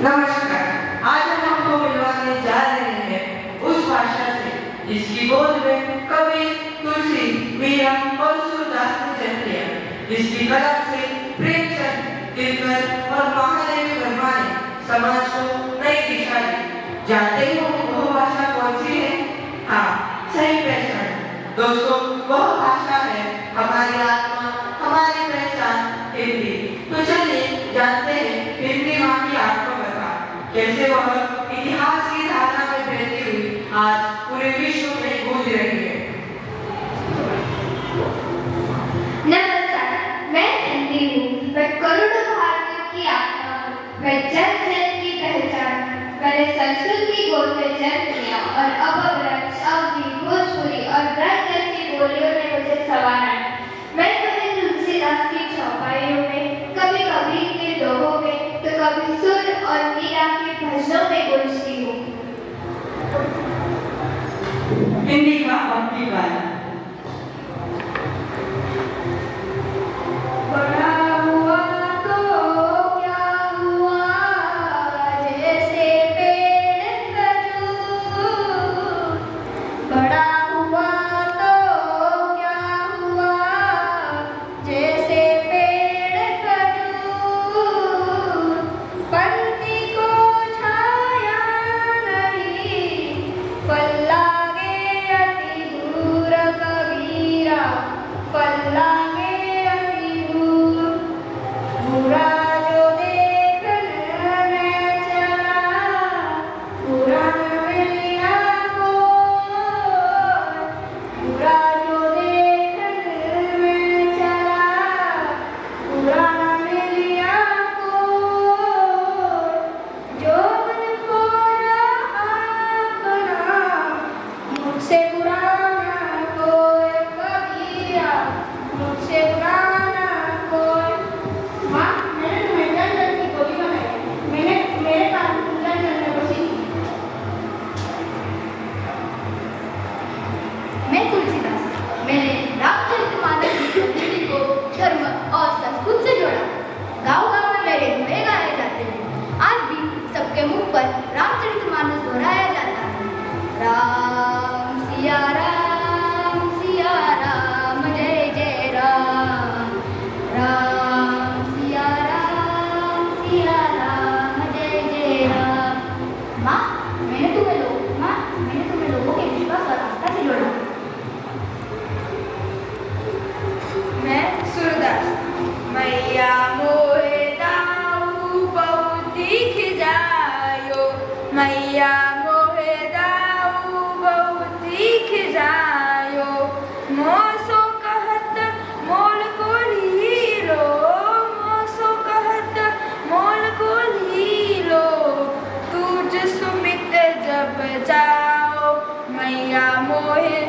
नमस्कार। आज हम आपको मिलवाने जा रहे हैं उस भाषा से जिसकी गोद में कवि तुलसी, मीरा और सूरदास ने जन्म लिया। जिसकी कलम से प्रेमचंद, दिनकर और महादेवी वर्मा ने समाज को नई दिशा दी। जानते हो वह भाषा कौन सी है? हाँ, सही पहचान दोस्तों, वह भाषा है हमारी आत्मा, हमारी पहचान हिंदी। तो चलिए जानते हैं हिंदी माँ की आत्मकथा, कैसे वह इतिहास की धारा में बहती हुई आज पूरे विश्व में गूंज रही है। नमस्कार, मैं हिंदी हूँ। मैं करोड़ों भारतीयों की आत्मा हूँ। मैं जन जन की पहचान। मैंने संस्कृत की गोद में जन्म लिया और अब ब्रज, अवधी, भोजपुरी और ब्रज जैसी बोलियों ने मुझे संवारा। मैं कभी तुलसीदास की चौपाइयों में, कभी कबीर के दोहों में, तो कभी सुर और मीरा के भजनों में गूंजती हूँ। हिंदी का भक्ति गाना। रामचरितमानस दोहराया जाता है। राम सिया राम जय जय राम। राम सिया राम जय जय राम। माँ, मैंने तुम्हें लोगों के विश्वास और आस्था से जोड़ा। मैं सूरदास। मैया मोहे दाऊ बहुत दिख जायो, मैया मोहे दाऊ बहुत दिख जायो। मोसो कहत मोल को लीलो, मोसो कहत मोल को लीलो। तुझ सुमित जब जाओ, मैया मोहे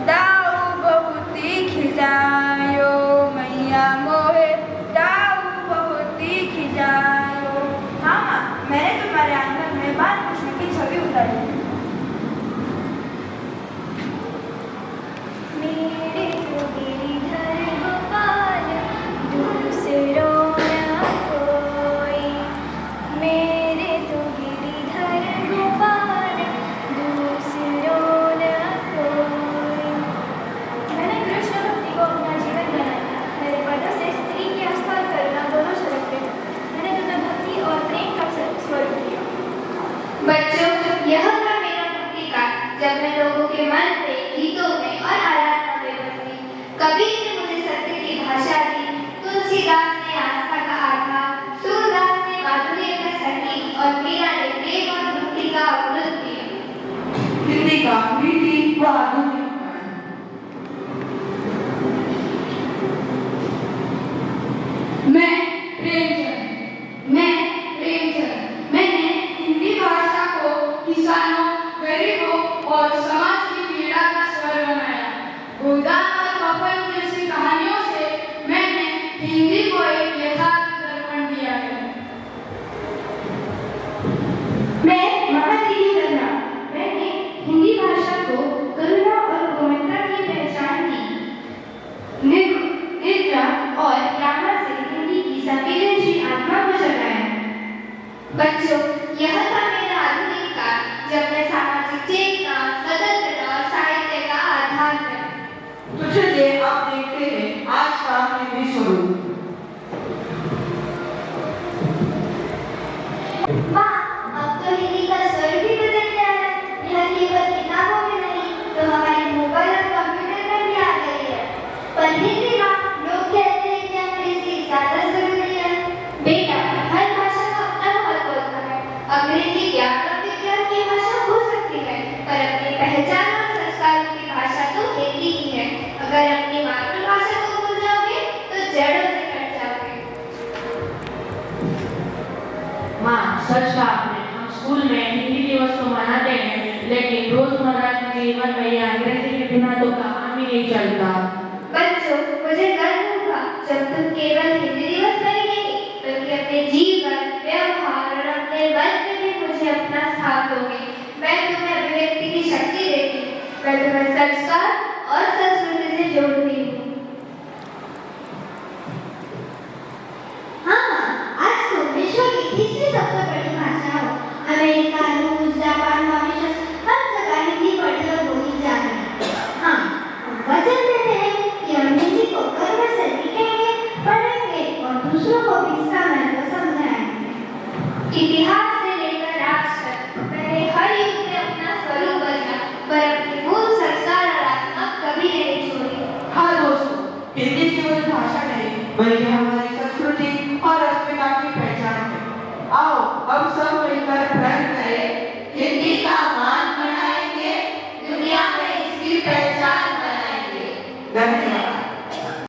दाऊ बहुत दिख जायो, मैया मोहे दाऊ बहुत दिख जायो। हाँ माँ, मैंने तुम्हारे आंगन में बाल कृष्ण की छवि उतारी। मेरे तो गिरिधर गोपाल दूसरो न कोई। मेरे तो गिरिधर गोपाल दूसरो न कोई। मैंने कृष्ण भक्ति को अपना जीवन बनाया। मेरे पदों से स्त्री की आस्था और करुणा दोनों झलकते हैं। मैंने तुम्हें भक्ति और प्रेम का स्वरूप दिया। बच्चों, यह था मेरा भक्ति का, जब मैं लोगों के मन में, गीतों में और आराधना में बसती। कबीर ने मुझे सत्य की भाषा दी, तुलसीदास ने आस्था का आधार, सूरदास ने माधुर्य का संगीत और मीरा ने प्रेम और भक्ति का अमृत दिया। हिंदी का मीठी व आधुनिक गाना। मैं प्रेमचंद। मैंने हिंदी भाषा को किसानों, गरीबों और समाज की पीड़ा का स्वर बनाया। गोदान और कफन जैसी कहानियों से मैंने हिंदी को एक यथार्थ दर्पण दिया है। मैं महादेवी वर्मा। मैंने हिंदी भाषा को करुणा बच्चों, यह था मेरा आधुनिक काल, जब मैं सामाजिक चेतना, स्वतंत्रता और साहित्य का आधार है। तो चलिए अब देखते हैं आज का हिंदी स्वरूप। माँ, अब तो हिंदी का स्वर भी बदल गया है। यह केवल किताबों में नहीं, तो हमारे मोबाइल और कंप्यूटर में भी आ गई है। पर हिंदी माँ, लोग कहते हैं कि अंग्रेजी ज्यादा जरूरी है। बेटा, हर भाषा का अपना महत्व होता है। अंग्रेजी ज्ञान और विज्ञान की भाषा हो सकती है, पर अपनी पहचान और संस्कारों की भाषा तो हिंदी ही है। अगर अपनी मातृभाषा को भूल जाओगे, तो जड़ों से कट जाओगे। माँ, सच कहा आपने। हम स्कूल में हिंदी दिवस तो मनाते हैं, लेकिन रोजमर्रा के जीवन में यह अंग्रेजी के बिना तो काम ही नहीं चलता। बच्चों, मुझे गर्व होगा जब तुम केवल हिंदी दिवस पर ही नहीं, बल्कि अपने जीवन, व्यवहार और अपने बल में भी मुझे अपना स्थान दोगे। मैं तुम्हें अभिव्यक्ति की शक्ति देती हूँ। मैं तुम्हें संस्कार और संस्कृति से जोड़ती हूँ। हाँ, आज तुम विश्व की तीसरी सबसे बड़ी भाषा हो। अमेरिका, रूस, जापान, मॉरिशस, हर जगह हिंदी पढ़ी और बोली जा रही है। हाँ, वचन देते हैं कि हम हिंदी को गर्व से लिखेंगे, पढ़ेंगे और दूसरों को भी इसका महत्व समझाएंगे। इतिहास से लेकर आज तक मैंने हर युग में अपना स्वरूप बदला, पर अपनी मूल संस्कार और आत्मा कभी नहीं छोड़ी। हाँ दोस्तों, हिंदी केवल भाषा नहीं, बल्कि हमारे